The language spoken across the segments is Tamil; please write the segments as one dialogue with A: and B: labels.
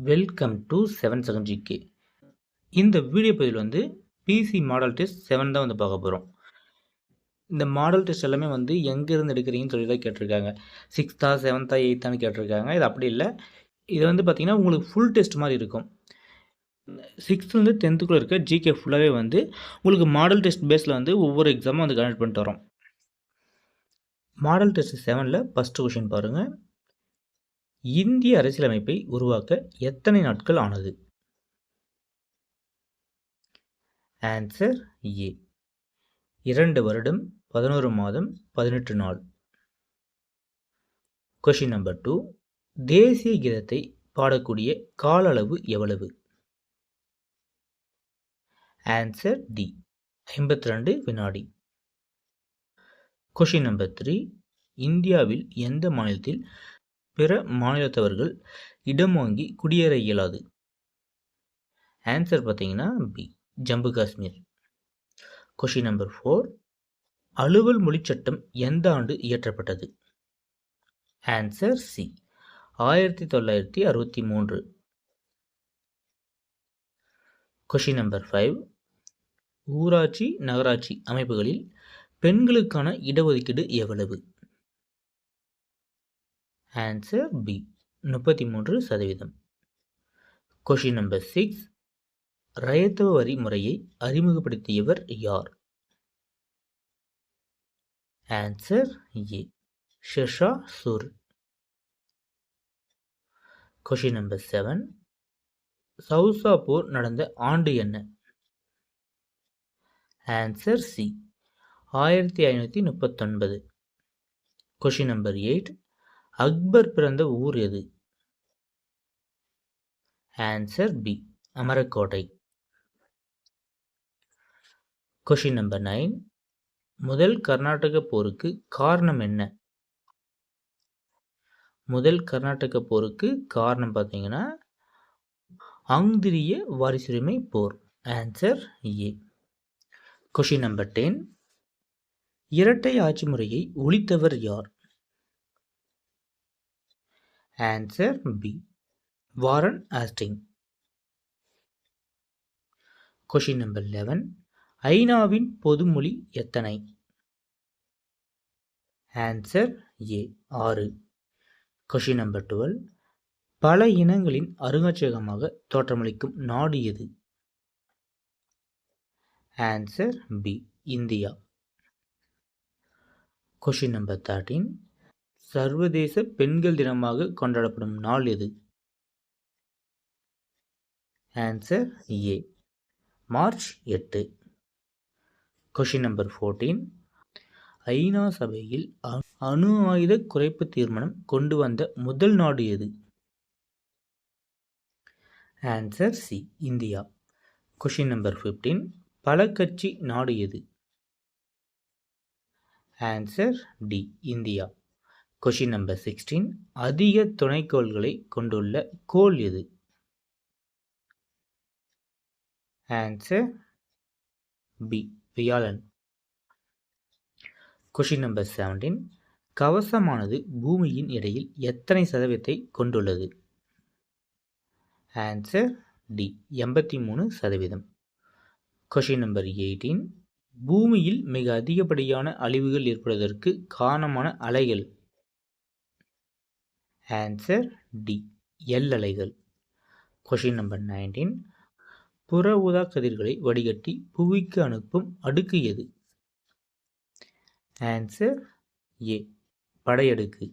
A: Welcome to 7 second GK. இந்த வீடியோ பதிவில் பிசி மாடல் டெஸ்ட் 7 தான் பார்க்க போகிறோம். இந்த மாடல் டெஸ்ட் எல்லாமே எங்கேருந்து எடுக்கிறீங்கன்னு சொல்லி தான் கேட்டிருக்காங்க. 6th 7th 8th கேட்டிருக்காங்க. இது அப்படி இல்லை. இது பார்த்தீங்கன்னா உங்களுக்கு ஃபுல் டெஸ்ட் மாதிரி இருக்கும். 6th 10th இருக்க ஜிகே ஃபுல்லாகவே உங்களுக்கு மாடல் டெஸ்ட் பேஸில் ஒவ்வொரு எக்ஸாமும் கனெக்ட் பண்ணிட்டு வரோம். மாடல் டெஸ்ட் 7ல் ஃபஸ்ட்டு கொஷின் பாருங்கள். இந்திய அரசியலமைப்பை உருவாக்க எத்தனை நாட்கள் ஆனது? ஆன்சர் ஏ 2 வருடம் 11 மாதம் 18 நாள். கொஷின் நம்பர் 2, தேசிய கீதத்தை பாடக்கூடிய கால அளவு எவ்வளவு? ஆன்சர் டி 52 வினாடி. கொஷின் நம்பர் 3, இந்தியாவில் எந்த மாநிலத்தில் பிற மாநிலத்தவர்கள் இடம் வாங்கி குடியேற இயலாது? ஆன்சர் பார்த்தீங்கன்னா B Jammu Kashmir. Question number 4, அலுவல் மொழி சட்டம் எந்த ஆண்டு இயற்றப்பட்டது? Answer C 1963. கொஷின் நம்பர் 5, ஊராட்சி நகராட்சி அமைப்புகளில் பெண்களுக்கான இடஒதுக்கீடு எவ்வளவு? Answer B 33%. கொஷின் நம்பர் 6, ரயத்துவ வரி முறையை அறிமுகப்படுத்தியவர் யார்? Answer A Sher Shah Suri. Question number 7, Chausa போர் நடந்த ஆண்டு என்ன? Answer C 1539. Question number 8, Akbar பிறந்த ஊர் எது? ஆன்சர் பி அமரக்கோட்டை. கொஷின் நம்பர் 9, முதல் கர்நாடக போருக்கு காரணம் என்ன? முதல் கர்நாடக போருக்கு காரணம் பார்த்தீங்கன்னா ஆங்கிரிய வாரிசுரிமை போர். Answer A. கொஷின் நம்பர் 10, இரட்டை ஆட்சி முறையை ஒழித்தவர் யார்? Answer B Warren Hastings. Question number 11, ஐநாவின் பொதுமொழி எத்தனை? Answer A 6. கொஷின் நம்பர் 12, பல இனங்களின் அருங்காட்சியகமாக தோற்றமளிக்கும் நாடு எது? Answer B India. Question number 13, சர்வதேச பெண்கள் தினமாக கொண்டாடப்படும் நாள் எது? Answer A March 8. Question number 14, ஐநா சபையில் அணு ஆயுத குறைப்பு தீர்மானம் கொண்டு வந்த முதல் நாடு எது? Answer C India. Question number 15, பல கட்சி நாடு எது? Answer D India. Question number 16, அதிக துணைக்கோள்களை கொண்டுள்ள கோள் எது? ஆன்சர் பி வியாழன். கொஷின் நம்பர் 17, கவசமானது பூமியின் எடையில் எத்தனை சதவீதத்தை கொண்டுள்ளது? Answer D 83%. கொஷின் நம்பர் 18, பூமியில் மிக அதிகப்படியான அழிவுகள் ஏற்படுவதற்கு காரணமான அலைகள்? ஆன்சர் டி எல் அலைகள். கொஷின் நம்பர் 19, புற ஊதா கதிர்களை வடிகட்டி புவிக்கு அனுப்பும் அடுக்கு எது? ஆன்சர் ஏ படையடுக்கு.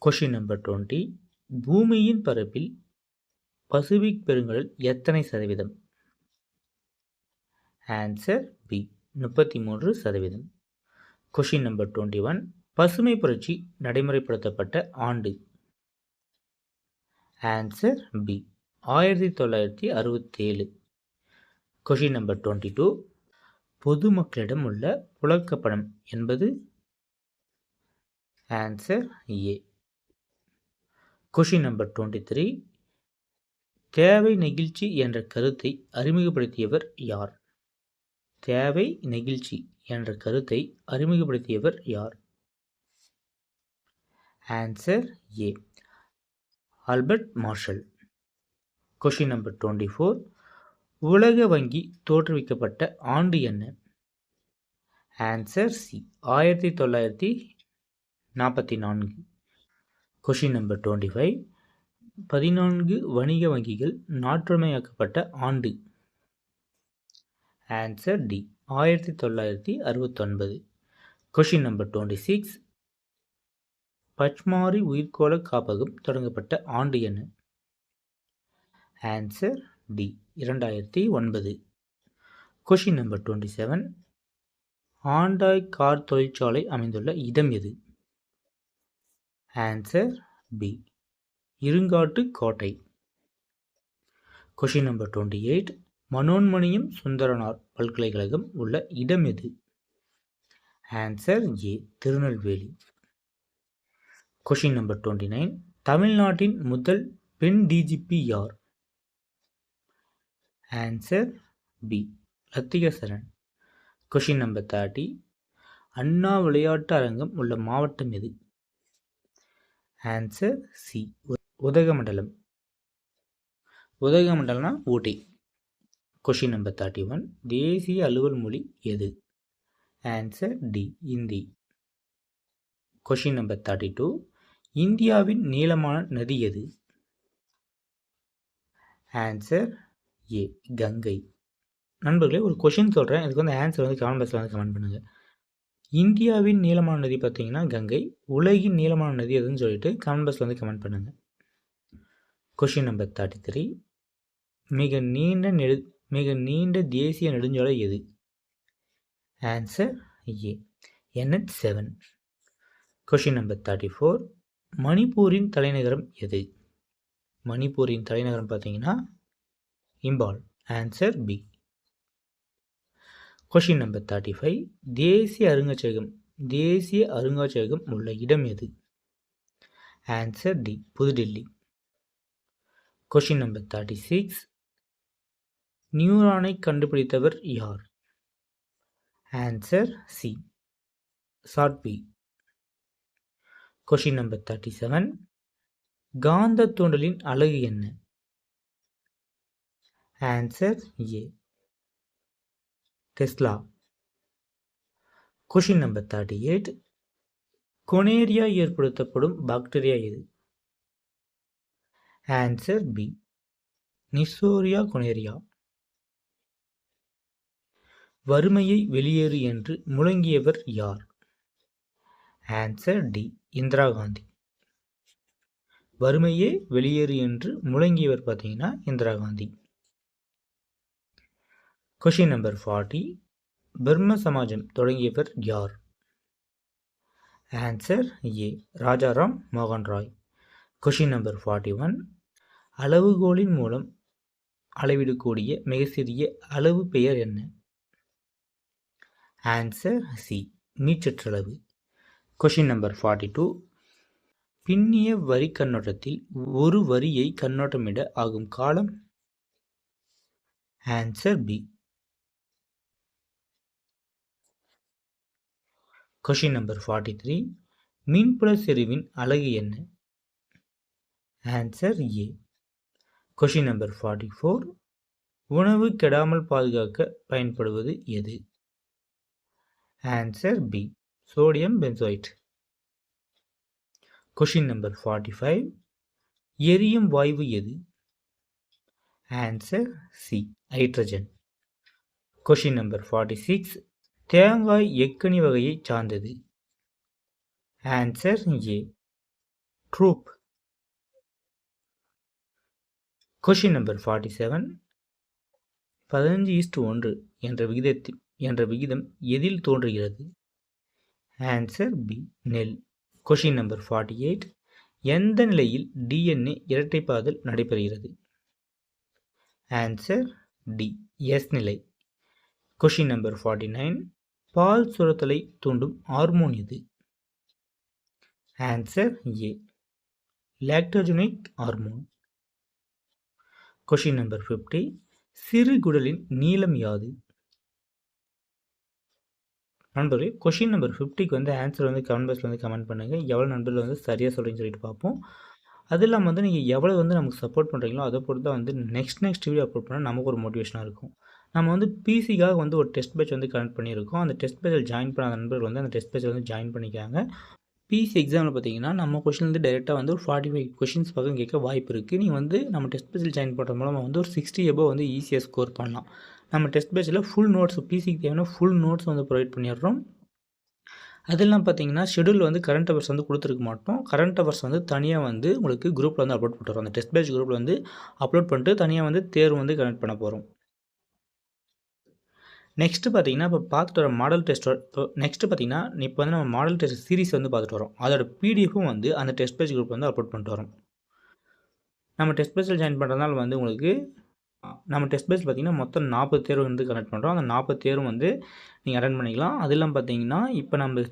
A: கொஷின் நம்பர் 20, பூமியின் பரப்பில் பசிபிக் பெருங்கடல் எத்தனை சதவீதம்? Answer B 33%. கொஷின் நம்பர் 21, பசுமை புரட்சி நடைமுறைப்படுத்தப்பட்ட ஆண்டு? Answer B 1967. கொஷின் நம்பர் 22, பொதுமக்களிடம் உள்ள புழக்கப்பணம் என்பது? Answer A. கொஷின் நம்பர் 23, தேவை நெகிழ்ச்சி என்ற கருத்தை அறிமுகப்படுத்தியவர் யார்? தேவை நெகிழ்ச்சி என்ற கருத்தை அறிமுகப்படுத்தியவர் யார்? Answer A Albert Marshall. Question number 24. உலக வங்கி தோற்றுவிக்கப்பட்ட ஆண்டு என்ன? Answer C 1944. Question number 25. 14 வணிக வங்கிகள் நாட்டுடைமையாக்கப்பட்ட ஆண்டு. Answer D 1969. Question number 26. பச்மாரி உயிர்க்கோள காப்பகம் தொடங்கப்பட்ட ஆண்டு என்ன? Answer D 2009. Question number 27. Hyundai car தொழிற்சாலை அமைந்துள்ள இடம் எது? ஆன்சர் பி இருங்காட்டு கோட்டை. Question number 28. மனோன்மணியம் சுந்தரனார் பல்கலைக்கழகம் உள்ள இடம் எது? Answer A Tirunelveli. Question number 29. தமிழ்நாட்டின் முதல் பெண் டிஜிபி யார்? Answer B Lathika Saran. Question number 30. Anna விளையாட்டு அரங்கம் உள்ள மாவட்டம் எது? Answer C Udhagamandalam. உதகமண்டலம்னா ஊட்டி. Question number 31. தேசிய அலுவல் மொழி எது? Answer D Hindi. Question number 32. இந்தியாவின் நீளமான நதி எது? Answer A Ganga. நண்பர்களே, ஒரு கொஷின் சொல்கிறேன், இதுக்கு வந்து ஆன்சர் வந்து கமெண்ட் பாக்ஸில் வந்து கமெண்ட் பண்ணுங்கள். இந்தியாவின் நீளமான நதி பார்த்தீங்கன்னா கங்கை. உலகின் நீளமான நதி எதுன்னு சொல்லிட்டு கமெண்ட் பாக்ஸில் வந்து கமெண்ட் பண்ணுங்கள். Question number 33. மிக நீண்ட தேசிய நெடுஞ்சாலை எது? Answer A NH7. Question number 34. மணிப்பூரின் தலைநகரம் எது? மணிப்பூரின் தலைநகரம் பார்த்தீங்கன்னா Imphal. Answer B. Question number 35. தேசிய அருங்காட்சியகம் உள்ள இடம் எது? Answer D Pudhu Delhi. Question number 36. நியூரானை கண்டுபிடித்தவர் யார்? ஆன்சர் சி சாட்பி. Question number 37. காந்த தூண்டலின் அலகு என்ன? Answer A Tesla. Question number 38. Gonorrhoea ஏற்படுத்தப்படும் பாக்டீரியா எது? Answer B Neisseria gonorrhoeae. வறுமையை வெளியேறு என்று முழங்கியவர் யார்? Answer D Indira Gandhi. வறுமையே வெளியேறு என்று முழங்கியவர் பார்த்தீங்கன்னா இந்திரா காந்தி. Question number 40. பிரம்ம சமாஜம் தொடங்கியவர் யார்? ஆன்சர் ஏ ராஜாராம் மோகன் ராய். Question number 41. அளவுகோலின் மூலம் அளவிடக்கூடிய மிக சிறிய அளவு பெயர் என்ன? ஆன்சர் சி மீச்சற்றளவு. Question number 42. பின்னிய வரி கண்ணோட்டத்தில் ஒரு வரியை கண்ணோட்டமிட ஆகும் காலம்? Answer B. Question number 43. மீன்புல செறிவின் அலகு என்ன? Answer A. Question number 44. உணவு கெடாமல் பாதுகாக்க பயன்படுவது எது? Answer B sodium benzoate. Question number 45. எரியும் வாயு எது? Answer C hydrogen. Question number 46. தேங்காய் எக்கனி வகையை சார்ந்தது? Answer A drupe. Question number 47. 15:1 என்ற விகிதம் எதில் தோன்றுகிறது? ஆன்சர் பி நெல். Question number 48. எந்த நிலையில் DNA இரட்டைப்பாதல் நடைபெறுகிறது? ஆன்சர் டி எஸ் நிலை. Question number 49. பால் சுரத்தலை தூண்டும் ஹார்மோன் எது? ஆன்சர் ஏ லாக்டோஜெனிக் ஹார்மோன். Question number 50. சிறுகுடலின் நீளம் யாது? நண்பர்களே, கொஷின் நம்பர் 50க்கு வந்து ஆன்சர் வந்து கமெண்ட் பாக்ஸில் வந்து கமெண்ட் பண்ணுங்கள். எவ்வளோ நண்பர்கள் வந்து சரியாக சொல்கிறீங்கன்னு சொல்லிட்டு பார்ப்போம். அது இல்லாமல் வந்து நீங்கள் எவ்வளோ வந்து நமக்கு சப்போர்ட் பண்ணுறீங்களோ அதை பொறுத்து தான் வந்து நெக்ஸ்ட் வீடியோ அப்லோட் பண்ணால் நமக்கு ஒரு மோட்டிவேஷனாக இருக்கும். நம்ம வந்து பிசிக்காக வந்து ஒரு டெஸ்ட் பேட்ச் வந்து கனெக்ட் பண்ணியிருக்கோம். அந்த டெஸ்ட் பேட்சில் ஜாயின் பண்ணாத நண்பர்கள் வந்து அந்த டெஸ்ட் பேட்சில் வந்து ஜாயின் பண்ணிக்காங்க. பிசி எக்ஸாமில் பார்த்தீங்கன்னா நம்ம கொஷின்லேருந்து டைரெக்டாக வந்து ஒரு 45 கொஷின்ஸ் பக்கம் கேட்க வாய்ப்பு இருக்குது. நீங்கள் வந்து நம்ம டெஸ்ட் பேட்சில் ஜாயின் பண்ணுறது மூலமாக வந்து ஒரு 60 எபோவ் வந்து ஈஸியாக ஸ்கோர் பண்ணலாம். நம்ம டெஸ்ட் பேட்சில் ஃபுல் நோட்ஸ் பிசிக்கு தேவையான ஃபுல் நோட்ஸ் வந்து ப்ரொவைட் பண்ணிடுறோம். அதெல்லாம் பார்த்தீங்கன்னா ஷெடியூல் வந்து கரண்ட் அவர்ஸ் வந்து கொடுத்துருக்க மாட்டோம். கரண்ட் அவர்ஸ் வந்து தனியாக வந்து உங்களுக்கு குரூப்பில் வந்து அப்லோட் பண்ணிட்டு வரோம். அந்த டெஸ்ட் பேட்ச் குரூப்பில் வந்து அப்லோட் பண்ணிட்டு தனியாக வந்து தேர்வு வந்து கனெக்ட் பண்ண போகிறோம். நெக்ஸ்ட்டு பார்த்தீங்கன்னா இப்போ பார்த்துட்டு வர மாடல் டெஸ்ட்டோட இப்போ நெக்ஸ்ட்டு பார்த்தீங்கன்னா இப்போ வந்து நம்ம மாடல் டெஸ்ட் சீரிஸ் வந்து பார்த்துட்டு வரோம். அதோட பிடிஎஃப்பும் வந்து அந்த டெஸ்ட் பேட்ச் குரூப் வந்து அப்லோட் பண்ணிட்டு வரோம். நம்ம டெஸ்ட் பேட்சில் ஜாயின் பண்ணுறதுனால வந்து உங்களுக்கு நம்ம டெஸ்ட் பேட்ச் பார்த்தீங்கன்னா மொத்தம் 40 தேர்வு வந்து கனெக்ட் பண்ணுறோம். அந்த 40 தேர்வும் வந்து நீங்கள் அட்டெண்ட் பண்ணிக்கலாம். அது இல்லாமல் பார்த்தீங்கன்னா இப்போ நம்ம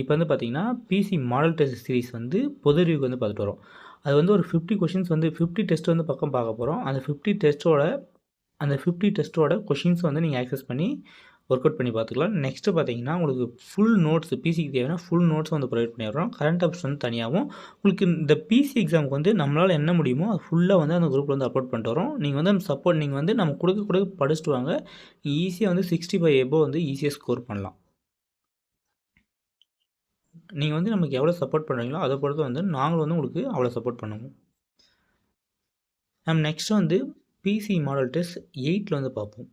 A: இப்போ வந்து பார்த்தீங்கன்னா பிசி மாடல் டெஸ்ட் சீரிஸ் வந்து பொது அறிவுக்கு வந்து பார்த்துட்டு வரோம். அது வந்து ஒரு 50 கொஷின்ஸ் வந்து 50 டெஸ்ட் வந்து பக்கம் பார்க்க போகிறோம். அந்த 50 டெஸ்ட்டோட கொஷின்ஸ் வந்து நீங்கள் ஆக்சஸ் பண்ணி ஒர்க் அவுட் பண்ணி பார்த்துக்கலாம். நெக்ஸ்ட்டு பார்த்தீங்கன்னா உங்களுக்கு ஃபுல் நோட்ஸ் பிசிக்கு தேவையான ஃபுல் நோட்ஸ் வந்து ப்ரொவைட் பண்ணிடுறோம். கரண்ட் அஃபேர்ஸ் வந்து தனியாகவும் உங்களுக்கு இந்த பிசி எக்ஸாமுக்கு வந்து நம்மளால் என்ன முடியுமோ அது ஃபுல்லாக வந்து அந்த குரூப்பில் வந்து அப்லோட் பண்ணிட்டு வரோம். நீங்கள் வந்து அந்த சப்போர்ட் நீங்கள் வந்து நம்ம கொடுக்க படிச்சுட்டு வாங்க. ஈஸியாக வந்து 65 எபோவ் வந்து ஈஸியாக ஸ்கோர் பண்ணலாம். நீங்கள் வந்து நமக்கு எவ்வளோ சப்போர்ட் பண்ணுறீங்களோ அதை பொறுத்து வந்து நாங்களும் வந்து உங்களுக்கு அவ்வளோ சப்போர்ட் பண்ணுவோம். நம்ம நெக்ஸ்ட்டு வந்து பிசி மாடல் டெஸ்ட் 8 வந்து பார்ப்போம்.